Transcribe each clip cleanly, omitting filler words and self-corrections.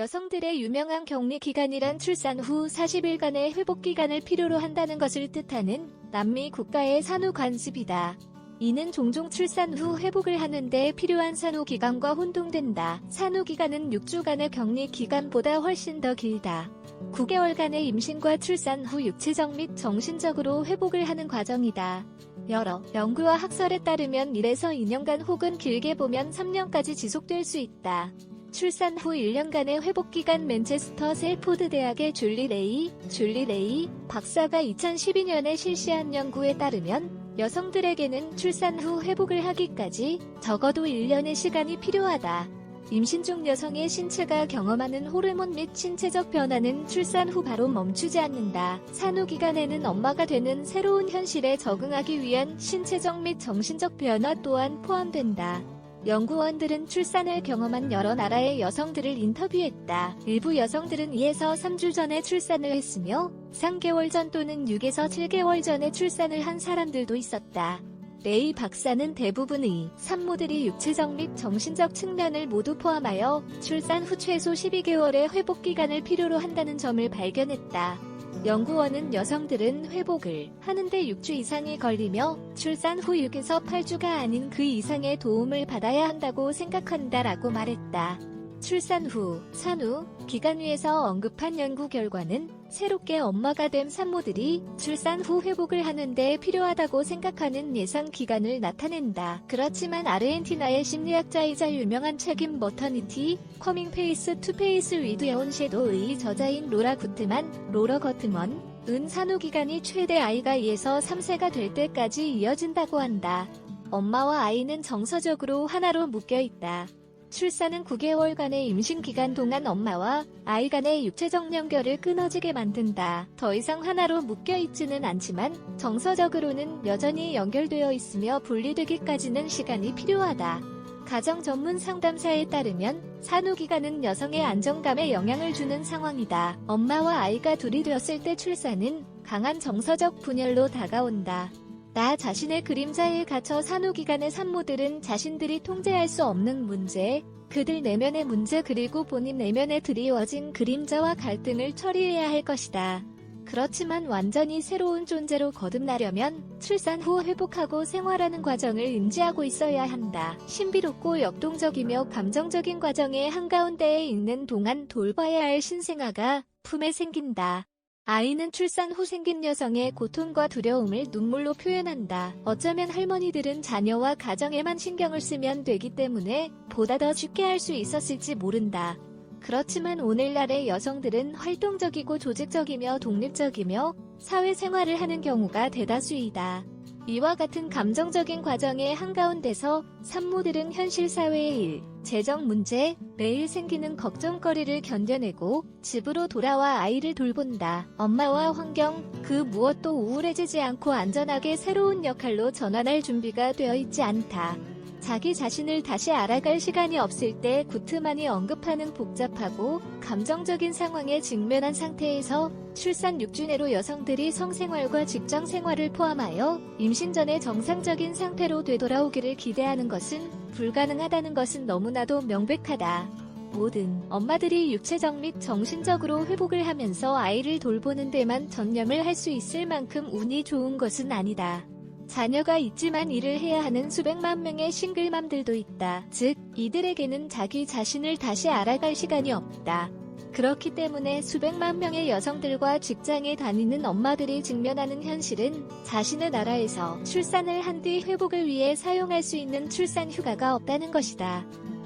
여성들의 유명한 격리기간이란 출산 후 40일간의 회복기간을 필요로 한다는 것을 뜻하는 남미 국가의 산후관습이다. 이는 종종 출산 후 회복을 하는 데 필요한 산후기간과 혼동된다. 산후기간은 6주간의 격리기간보다 훨씬 더 길다. 9개월간의 임신과 출산 후 육체적 및 정신적으로 회복을 하는 과정이다. 여러 연구와 학설에 따르면 1에서 2년간 혹은 길게 보면 3년까지 지속될 수 있다. 출산 후 1년간의 회복기간 맨체스터 셀포드 대학의 줄리 레이 박사가 2012년에 실시한 연구에 따르면 여성들에게는 출산 후 회복을 하기까지 적어도 1년의 시간이 필요하다. 임신 중 여성의 신체가 경험하는 호르몬 및 신체적 변화는 출산 후 바로 멈추지 않는다. 산후기간에는 엄마가 되는 새로운 현실에 적응하기 위한 신체적 및 정신적 변화 또한 포함된다. 연구원들은 출산을 경험한 여러 나라의 여성들을 인터뷰했다. 일부 여성들은 2에서 3주 전에 출산을 했으며 3개월 전 또는 6에서 7개월 전에 출산을 한 사람들도 있었다. 레이 박사는 대부분의 산모들이 육체적 및 정신적 측면을 모두 포함하여 출산 후 최소 12개월의 회복기간을 필요로 한다는 점을 발견했다. 연구원은 여성들은 회복을 하는데 6주 이상이 걸리며 출산 후 6에서 8주가 아닌 그 이상의 도움을 받아야 한다고 생각한다라고 말했다. 출산 후 산후 기간위에서 언급한 연구 결과는 새롭게 엄마가 된 산모들이 출산 후 회복을 하는데 필요하다고 생각하는 예상 기간을 나타낸다. 그렇지만 아르헨티나의 심리학자이자 유명한 책임 머터니티 커밍 페이스 투 페이스 위드 온 섀도우의 저자인 로러 거트먼은 산후기간이 최대 아이가 2에서 3세가 될 때까지 이어진다고 한다. 엄마와 아이는 정서적으로 하나로 묶여있다. 출산은 9개월간의 임신 기간 동안 엄마와 아이 간의 육체적 연결을 끊어지게 만든다. 더 이상 하나로 묶여있지는 않지만 정서적으로는 여전히 연결되어 있으며 분리되기까지는 시간이 필요하다. 가정 전문 상담사에 따르면 산후기간은 여성의 안정감에 영향을 주는 상황이다. 엄마와 아이가 둘이 되었을 때 출산은 강한 정서적 분열로 다가온다. 나 자신의 그림자에 갇혀 산후기간의 산모들은 자신들이 통제할 수 없는 문제, 그들 내면의 문제 그리고 본인 내면에 드리워진 그림자와 갈등을 처리해야 할 것이다. 그렇지만 완전히 새로운 존재로 거듭나려면 출산 후 회복하고 생활하는 과정을 인지하고 있어야 한다. 신비롭고 역동적이며 감정적인 과정의 한가운데에 있는 동안 돌봐야 할 신생아가 품에 생긴다. 아이는 출산 후 생긴 여성의 고통과 두려움을 눈물로 표현한다. 어쩌면 할머니들은 자녀와 가정에만 신경을 쓰면 되기 때문에 보다 더 쉽게 할 수 있었을지 모른다. 그렇지만 오늘날의 여성들은 활동적이고 조직적이며 독립적이며 사회생활을 하는 경우가 대다수이다. 이와 같은 감정적인 과정의 한가운데서 산모들은 현실 사회의 일, 재정 문제, 매일 생기는 걱정거리를 견뎌내고 집으로 돌아와 아이를 돌본다. 엄마와 환경, 그 무엇도 우울해지지 않고 안전하게 새로운 역할로 전환할 준비가 되어 있지 않다. 자기 자신을 다시 알아갈 시간이 없을 때 구트만이 언급하는 복잡하고 감정적인 상황에 직면한 상태에서 출산 6주 내로 여성들이 성생활과 직장생활을 포함하여 임신 전에 정상적인 상태로 되돌아오기를 기대하는 것은 불가능하다는 것은 너무나도 명백하다. 모든 엄마들이 육체적 및 정신적으로 회복을 하면서 아이를 돌보는 데만 전념을 할 수 있을 만큼 운이 좋은 것은 아니다. 자녀가 있지만 일을 해야 하는 수백만 명의 싱글맘들도 있다. 즉, 이들에게는 자기 자신을 다시 알아갈 시간이 없다. 그렇기 때문에 수백만 명의 여성들과 직장에 다니는 엄마들이 직면하는 현실은 자신의 나라에서 출산을 한 뒤 회복을 위해 사용할 수 있는 출산 휴가가 없다는 것이다.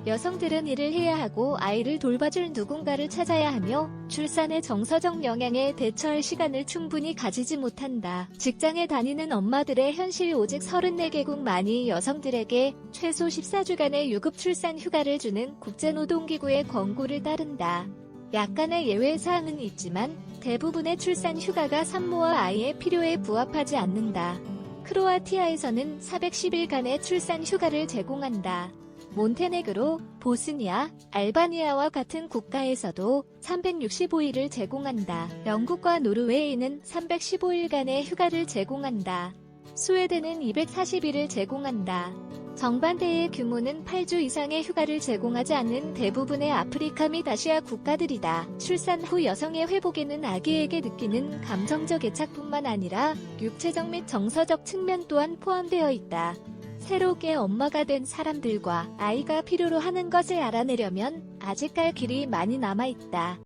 여성들은 일을 해야 하고 아이를 돌봐줄 누군가를 찾아야 하며 출산의 정서적 영향에 대처할 시간을 충분히 가지지 못한다. 직장에 다니는 엄마들의 현실 오직 34개국만이 여성들에게 최소 14주간의 유급 출산 휴가를 주는 국제노동기구의 권고를 따른다. 약간의 예외사항은 있지만 대부분의 출산 휴가가 산모와 아이의 필요에 부합하지 않는다. 크로아티아에서는 410일간의 출산 휴가를 제공한다. 몬테네그로, 보스니아, 알바니아와 같은 국가에서도 365일을 제공한다. 영국과 노르웨이는 315일간의 휴가를 제공한다. 스웨덴은 240일을 제공한다. 정반대의 규모는 8주 이상의 휴가를 제공하지 않는 대부분의 아프리카 및 아시아 국가들이다. 출산 후 여성의 회복에는 아기에게 느끼는 감정적 애착뿐만 아니라 육체적 및 정서적 측면 또한 포함되어 있다. 새롭게 엄마가 된 사람들과 아이가 필요로 하는 것을 알아내려면 아직 갈 길이 많이 남아 있다.